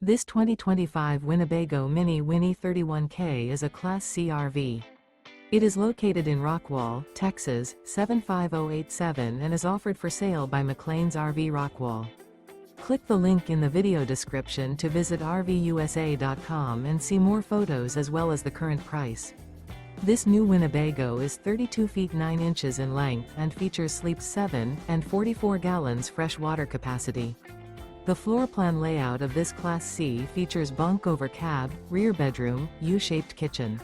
This 2025 Winnebago Minnie Winnie 31K is a Class C RV. It is located in Rockwall, Texas, 75087 and is offered for sale by McClain's RV Rockwall. Click the link in the video description to visit RVUSA.com and see more photos as well as the current price. This new Winnebago is 32 feet 9 inches in length and features sleeps 7 and 44 gallons fresh water capacity. The floor plan layout of this Class C features bunk over cab, rear bedroom, U-shaped kitchen.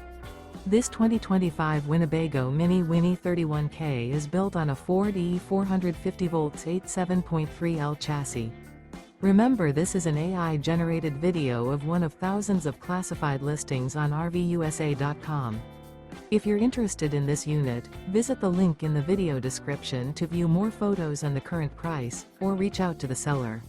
This 2025 Winnebago Minnie Winnie 31K is built on a Ford E450 V8 7.3L chassis. Remember, this is an AI-generated video of one of thousands of classified listings on RVUSA.com. If you're interested in this unit, visit the link in the video description to view more photos and the current price, or reach out to the seller.